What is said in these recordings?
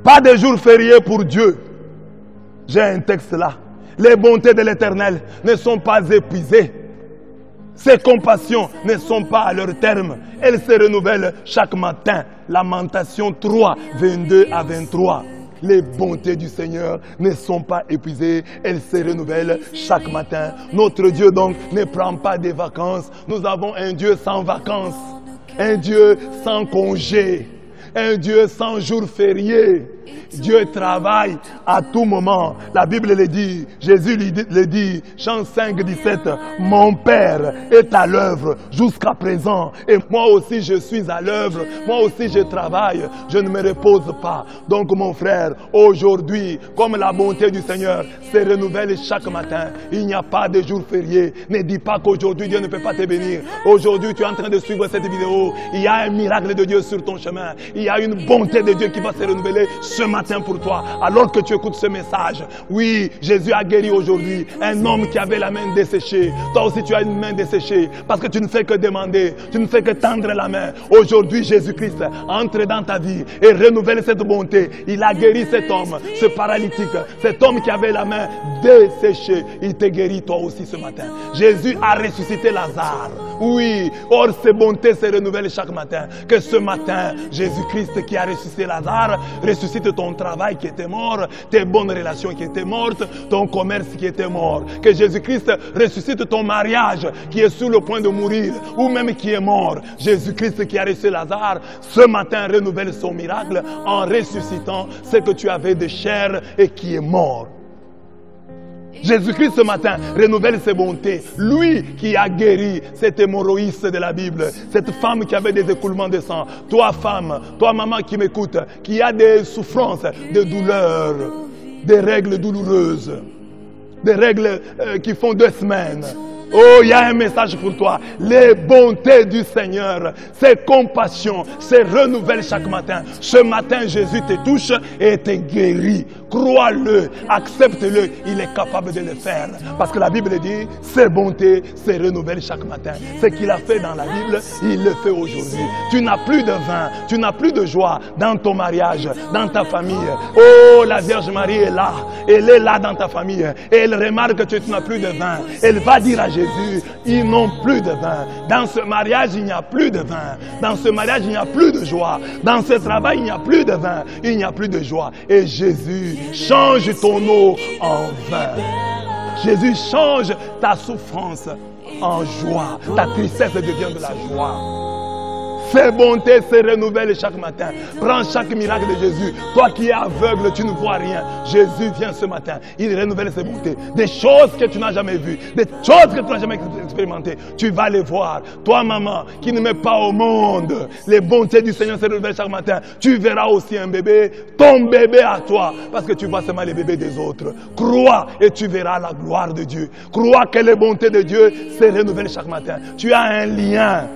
Pas de jour férié pour Dieu. J'ai un texte là. Les bontés de l'Éternel ne sont pas épuisées. Ses compassions ne sont pas à leur terme. Elles se renouvellent chaque matin. Lamentation 3, 22 à 23. Les bontés du Seigneur ne sont pas épuisées. Elles se renouvellent chaque matin. Notre Dieu donc ne prend pas des vacances. Nous avons un Dieu sans vacances. Un Dieu sans congé. Un Dieu sans jour férié. Dieu travaille à tout moment. La Bible le dit, Jésus le dit, Jean 5, 17, mon Père est à l'œuvre jusqu'à présent. Et moi aussi je suis à l'œuvre. Moi aussi je travaille. Je ne me repose pas. Donc mon frère, aujourd'hui, comme la bonté du Seigneur se renouvelle chaque matin, il n'y a pas de jour férié. Ne dis pas qu'aujourd'hui Dieu ne peut pas te bénir. Aujourd'hui tu es en train de suivre cette vidéo. Il y a un miracle de Dieu sur ton chemin. Il y a une bonté de Dieu qui va se renouveler ce matin pour toi, alors que tu écoutes ce message. Oui, Jésus a guéri aujourd'hui un homme qui avait la main desséchée. Toi aussi tu as une main desséchée, parce que tu ne fais que demander, tu ne fais que tendre la main. Aujourd'hui Jésus-Christ entre dans ta vie et renouvelle cette bonté. Il a guéri cet homme, ce paralytique, cet homme qui avait la main desséchée. Il te guérit toi aussi ce matin. Jésus a ressuscité Lazare. Oui, or ces bontés se renouvellent chaque matin. Que ce matin, Jésus-Christ qui a ressuscité Lazare, ressuscite ton travail qui était mort, tes bonnes relations qui étaient mortes, ton commerce qui était mort. Que Jésus-Christ ressuscite ton mariage qui est sur le point de mourir, ou même qui est mort. Jésus-Christ qui a ressuscité Lazare, ce matin renouvelle son miracle en ressuscitant ce que tu avais de chair et qui est mort. Jésus-Christ ce matin renouvelle ses bontés. Lui qui a guéri cet hémorroïste de la Bible, cette femme qui avait des écoulements de sang. Toi femme, toi maman qui m'écoute, qui a des souffrances, des douleurs, des règles douloureuses, des règles qui font 2 semaines. Oh, il y a un message pour toi. Les bontés du Seigneur, ses compassions se renouvellent chaque matin. Ce matin, Jésus te touche et te guérit. Crois-le, accepte-le, il est capable de le faire. Parce que la Bible dit, ses bontés se renouvellent chaque matin. Ce qu'il a fait dans la Bible, il le fait aujourd'hui. Tu n'as plus de vin, tu n'as plus de joie dans ton mariage, dans ta famille. Oh, la Vierge Marie est là. Elle est là dans ta famille. Et elle remarque que tu n'as plus de vin. Elle va dire à Jésus, ils n'ont plus de vin. Dans ce mariage, il n'y a plus de vin. Dans ce mariage, il n'y a plus de joie. Dans ce travail, il n'y a plus de vin. Il n'y a plus de joie. Et Jésus change ton eau en vin. Jésus change ta souffrance en joie. Ta tristesse devient de la joie. Ses bontés se renouvellent chaque matin. Prends chaque miracle de Jésus. Toi qui es aveugle, tu ne vois rien. Jésus vient ce matin. Il renouvelle ses bontés. Des choses que tu n'as jamais vues. Des choses que tu n'as jamais expérimentées. Tu vas les voir. Toi maman qui ne mets pas au monde. Les bontés du Seigneur se renouvellent chaque matin. Tu verras aussi un bébé. Ton bébé à toi. Parce que tu vois seulement les bébés des autres. Crois et tu verras la gloire de Dieu. Crois que les bontés de Dieu se renouvellent chaque matin. Tu as un lien.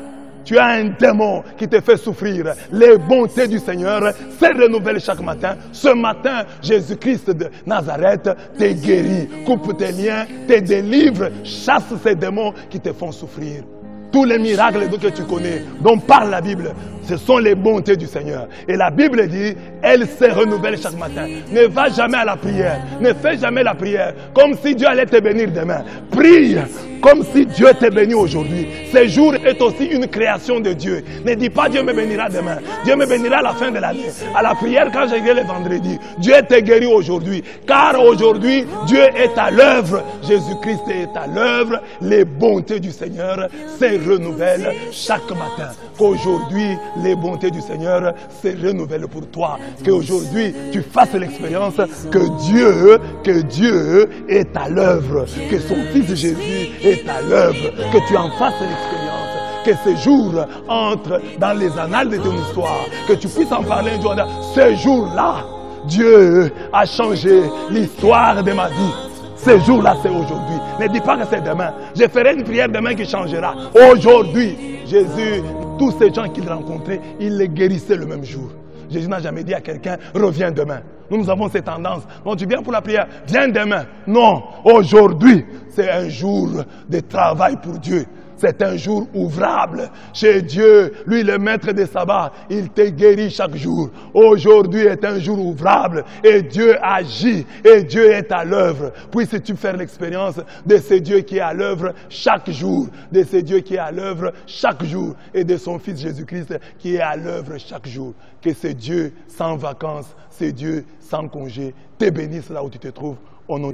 Tu as un démon qui te fait souffrir. Les bontés du Seigneur se renouvellent chaque matin. Ce matin, Jésus-Christ de Nazareth te guérit, coupe tes liens, te délivre, chasse ces démons qui te font souffrir. Tous les miracles que tu connais, dont parle la Bible, ce sont les bontés du Seigneur. Et la Bible dit, elle se renouvelle chaque matin. Ne va jamais à la prière. Ne fais jamais la prière comme si Dieu allait te bénir demain. Prie comme si Dieu te bénit aujourd'hui. Ce jour est aussi une création de Dieu. Ne dis pas Dieu me bénira demain. Dieu me bénira à la fin de l'année. À la prière quand je viens le vendredi. Dieu te guérit aujourd'hui. Car aujourd'hui, Dieu est à l'œuvre. Jésus-Christ est à l'œuvre. Les bontés du Seigneur se renouvellent chaque matin. Qu'aujourd'hui, les bontés du Seigneur se renouvellent pour toi. Qu'aujourd'hui, tu fasses l'expérience que Dieu est à l'œuvre. Que son Fils Jésus est à l'œuvre. Que tu en fasses l'expérience. Que ce jour entre dans les annales de ton histoire. Que tu puisses en parler un jour. Ce jour-là, Dieu a changé l'histoire de ma vie. Ce jour-là, c'est aujourd'hui. Ne dis pas que c'est demain. Je ferai une prière demain qui changera. Aujourd'hui, Jésus, tous ces gens qu'il rencontrait, il les guérissait le même jour. Jésus n'a jamais dit à quelqu'un, reviens demain. Nous avons cette tendance. Non, tu viens pour la prière, viens demain. Non, aujourd'hui, c'est un jour de travail pour Dieu. C'est un jour ouvrable chez Dieu. Lui, le maître des sabbats, il te guérit chaque jour. Aujourd'hui est un jour ouvrable et Dieu agit et Dieu est à l'œuvre. Puisses-tu faire l'expérience de ce Dieu qui est à l'œuvre chaque jour, de ce Dieu qui est à l'œuvre chaque jour et de son Fils Jésus-Christ qui est à l'œuvre chaque jour. Que ce Dieu sans vacances, ce Dieu sans congé te bénisse là où tu te trouves. Au nom